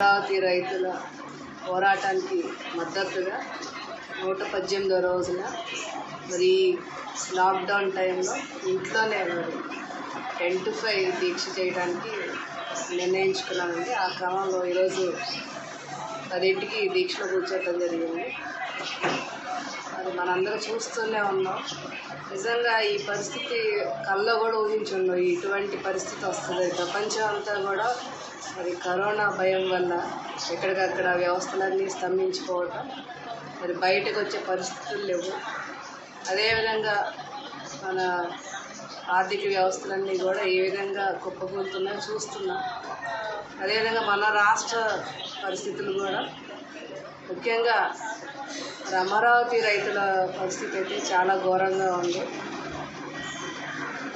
అమరావతి రైతుల పోరాటానికి మద్దతుగా 118వ రోజున మరి లాక్డౌన్ టైంలో ఇంట్లోనే 10 to 5 దీక్ష చేయడానికి నిర్ణయించుకున్నామండి. ఆ క్రమంలో ఈరోజు 10ంటికి దీక్షలో కూర్చోవటం జరిగింది. మరి మనందరం చూస్తూనే ఉన్నాం. నిజంగా ఈ పరిస్థితి కల్లో కూడా ఊహించుండవు. ఇటువంటి పరిస్థితి వస్తుంది. ప్రపంచం అంతా కూడా మరి కరోనా భయం వల్ల ఎక్కడికక్కడ వ్యవస్థలన్నీ స్తంభించిపోవటం, మరి బయటకు వచ్చే పరిస్థితులు లేవు. అదేవిధంగా మన ఆర్థిక వ్యవస్థలన్నీ కూడా ఏ విధంగా కుప్పకూలుతున్నాయో చూస్తున్నాం. అదేవిధంగా మన రాష్ట్ర పరిస్థితులు కూడా, ముఖ్యంగా అమరావతి రైతుల పరిస్థితి అయితే చాలా ఘోరంగా ఉంది.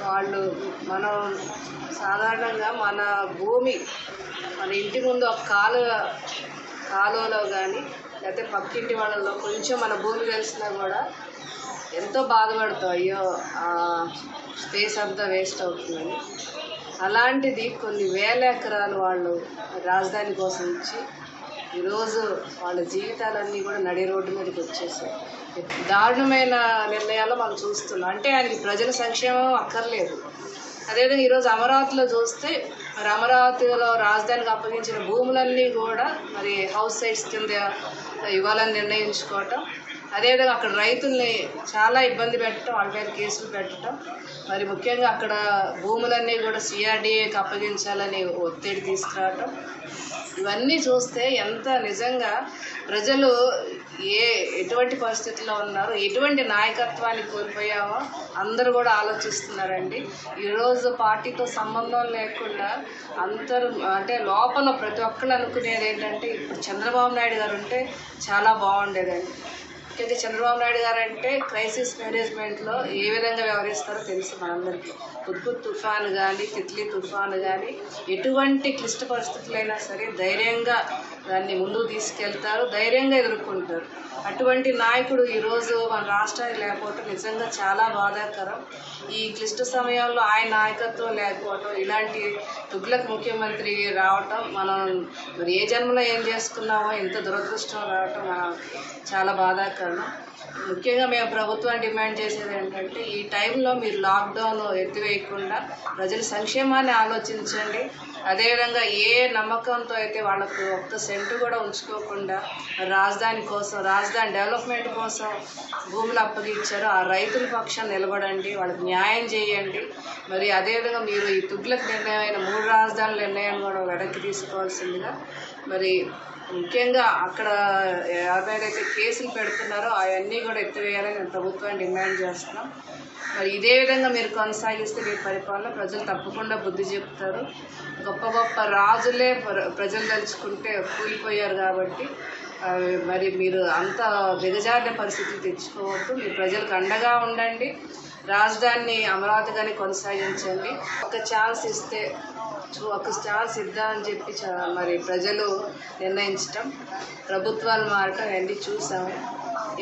వాళ్ళు మనం సాధారణంగా మన భూమి, మన ఇంటి ముందు ఒక కాలువలో కానీ లేకపోతే పక్కింటి వాళ్ళలో కొంచెం మన భూమి కలిసినా కూడా ఎంతో బాధపడతాం, అయ్యో ఆ స్పేస్ అంతా వేస్ట్ అవుతుందని. అలాంటిది కొన్ని వేల ఎకరాలు వాళ్ళు రాజధాని కోసం ఇచ్చి ఈరోజు వాళ్ళ జీవితాలన్నీ కూడా నడి రోడ్డు మీదకి వచ్చేసాయి. దారుణమైన నిర్ణయాలు మనం చూస్తున్నాం. అంటే ఆయనకి ప్రజల సంక్షేమం అక్కర్లేదు. అదేవిధంగా ఈరోజు అమరావతిలో చూస్తే మరి అమరావతిలో రాజధానికి అప్పగించిన భూములన్నీ కూడా మరి హౌస్ సైట్స్ కింద ఇవ్వాలని నిర్ణయించుకోవటం, అదేవిధంగా అక్కడ రైతుల్ని చాలా ఇబ్బంది పెట్టడం, వాళ్ళ మీద కేసులు పెట్టడం, మరి ముఖ్యంగా అక్కడ భూములన్నీ కూడా CRDAకి అప్పగించాలని ఒత్తిడి తీసుకురావటం, ఇవన్నీ చూస్తే ఎంత నిజంగా ప్రజలు ఎటువంటి పరిస్థితుల్లో ఉన్నారు, ఎటువంటి నాయకత్వాన్ని కోల్పోయామో అందరూ కూడా ఆలోచిస్తున్నారండి. ఈరోజు పార్టీతో సంబంధం లేకుండా అంటే లోపల ప్రతి ఒక్కళ్ళు అనుకునేది ఏంటంటే ఇప్పుడు చంద్రబాబు నాయుడు గారు ఉంటే చాలా బాగుండేదండి. ముఖ్యంగా చంద్రబాబు నాయుడు గారు అంటే క్రైసిస్ మేనేజ్మెంట్లో ఏ విధంగా వ్యవహరిస్తారో తెలుసు మనందరికీ. హుద్హుద్ తుఫాను కానీ, తిత్లీ తుఫాను కానీ, ఎటువంటి క్లిష్ట పరిస్థితులైనా సరే ధైర్యంగా దాన్ని ముందుకు తీసుకెళ్తారు, ధైర్యంగా ఎదుర్కొంటారు. అటువంటి నాయకుడు ఈరోజు మన రాష్ట్రానికి లేకపోవటం నిజంగా చాలా బాధాకరం. ఈ క్లిష్ట సమయంలో ఆయన నాయకత్వం లేకపోవటం, ఇలాంటి తుగ్లక్ ముఖ్యమంత్రి రావటం, మనం మరి ఏ జన్మలో ఏం చేసుకున్నామో ఇంత దురదృష్టం రావటం చాలా బాధాకరం. ముఖ్యంగా మేము ప్రభుత్వాన్ని డిమాండ్ చేసేది ఏంటంటే ఈ టైంలో మీరు లాక్డౌన్ ఎత్తివేయకుండా ప్రజల సంక్షేమాన్ని ఆలోచించండి. అదేవిధంగా ఏ నమ్మకంతో అయితే వాళ్ళకు ఒక్క సెంటు కూడా ఉంచుకోకుండా రాజధాని కోసం, రాజధాని డెవలప్మెంట్ కోసం భూములు అప్పగించారో ఆ రైతుల పక్షాన నిలబడండి, వాళ్ళకి న్యాయం చేయండి. మరి అదేవిధంగా మీరు ఈ తుగ్లక్ నిర్ణయమైన 3 రాజధానుల నిర్ణయాన్ని కూడా వెనక్కి తీసుకోవాల్సిందిగా, మరి ముఖ్యంగా అక్కడ ఎవరైతే కేసులు పెడుతున్నారో అవన్నీ కూడా ఎత్తివేయాలని మేము ప్రభుత్వాన్ని డిమాండ్ చేస్తున్నాం. మరి ఇదే విధంగా మీరు కొనసాగిస్తే మీ పరిపాలన ప్రజలు తప్పకుండా బుద్ధి చెప్తారు. గొప్ప గొప్ప రాజులే ప్రజలు తలుచుకుంటే కూలిపోయారు కాబట్టి మరి మీరు అంత దిగజారిన పరిస్థితులు తెచ్చుకోవద్దు. మీరు ప్రజలకు అండగా ఉండండి, రాజధానిని అమరావతిగానే కొనసాగించండి. ఒక ఛాన్స్ ఇద్దామని చెప్పి మరి ప్రజలు నిర్ణయించటం, ప్రభుత్వాలు మారటం ఇవన్నీ చూసాము.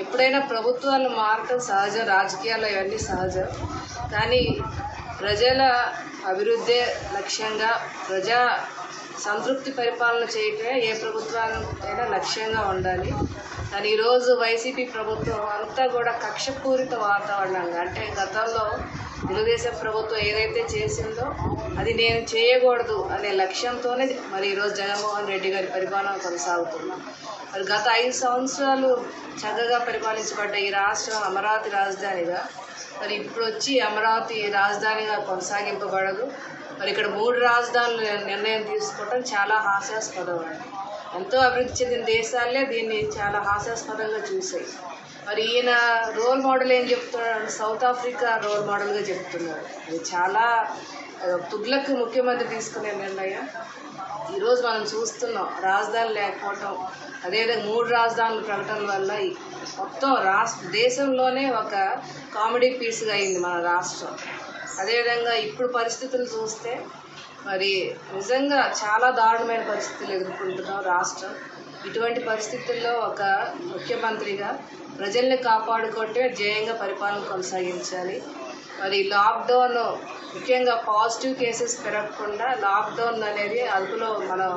ఎప్పుడైనా ప్రభుత్వాలు మారటం సహజం, రాజకీయాల్లో ఇవన్నీ సహజం. కానీ ప్రజల అభివృద్ధే లక్ష్యంగా, ప్రజా సంతృప్తి పరిపాలన చేయటమే ఏ ప్రభుత్వానికైనా లక్ష్యంగా ఉండాలి. కానీ ఈరోజు వైసీపీ ప్రభుత్వం అంతా కూడా కక్షపూరిత వాతావరణంగా, అంటే గతంలో తెలుగుదేశం ప్రభుత్వం ఏదైతే చేసిందో అది నేను చేయకూడదు అనే లక్ష్యంతోనే మరి ఈరోజు జగన్మోహన్ రెడ్డి గారి పరిపాలన కొనసాగుతున్నాం. మరి గత 5 సంవత్సరాలు చక్కగా పరిపాలించబడ్డ ఈ రాష్ట్రం అమరావతి రాజధానిగా, మరి ఇప్పుడు వచ్చి అమరావతి రాజధానిగా కొనసాగింపబడదు. మరి ఇక్కడ 3 రాజధానులు నిర్ణయం తీసుకోవటం చాలా హాస్యాస్పదం అండి. ఎంతో అభివృద్ధి చెందిన దేశాలే దీన్ని చాలా హాస్యాస్పదంగా చూసాయి. మరి ఈయన రోల్ మోడల్ ఏం చెప్తున్నాడు, సౌత్ ఆఫ్రికా రోల్ మోడల్గా చెప్తున్నాడు. అది చాలా తుగ్లక్ ముఖ్యమంత్రి తీసుకునే నిర్ణయం. ఈరోజు మనం చూస్తున్నాం రాజధాని లేకపోవటం, అదేవిధంగా 3 రాజధానుల ప్రకటన వల్ల మొత్తం దేశంలోనే ఒక కామెడీ పీస్గా అయింది మన రాష్ట్రం. అదేవిధంగా ఇప్పుడు పరిస్థితులు చూస్తే మరి నిజంగా చాలా దారుణమైన పరిస్థితులు ఎదుర్కొంటున్నాం రాష్ట్రం. ఇటువంటి పరిస్థితుల్లో ఒక ముఖ్యమంత్రిగా ప్రజల్ని కాపాడుకుంటే ధ్యేయంగా పరిపాలన కొనసాగించాలి. మరి లాక్డౌన్ ముఖ్యంగా పాజిటివ్ కేసెస్ పెరగకుండా లాక్డౌన్ అనేది అదుపులో మనం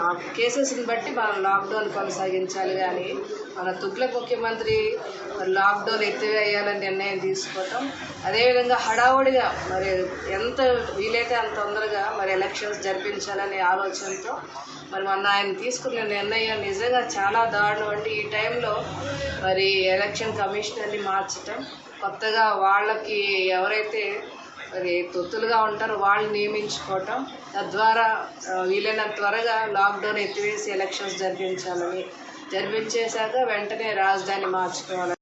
ఆ కేసెస్ని బట్టి మనం లాక్డౌన్ కొనసాగించాలి. కానీ మన తుగ్లక్ ముఖ్యమంత్రి మరి లాక్డౌన్ ఎత్తివేయాలని నిర్ణయం తీసుకోవటం, అదేవిధంగా హడావుడిగా మరి ఎంత వీలైతే అంత తొందరగా మరి ఎలక్షన్స్ జరిపించాలనే ఆలోచనతో మరి మొన్న ఆయన తీసుకున్న నిర్ణయం నిజంగా చాలా దారుణం అండి. ఈ టైంలో మరి ఎలక్షన్ కమిషనర్ని మార్చటం, కొత్తగా వాళ్ళకి ఎవరైతే మరి తొత్తులుగా ఉంటారో వాళ్ళని నియమించుకోవటం, తద్వారా వీలైనంత త్వరగా లాక్డౌన్ ఎత్తివేసి ఎలక్షన్స్ జరిపించాలని, జరిపించేశాక వెంటనే రాజధాని మార్చుకోవాలని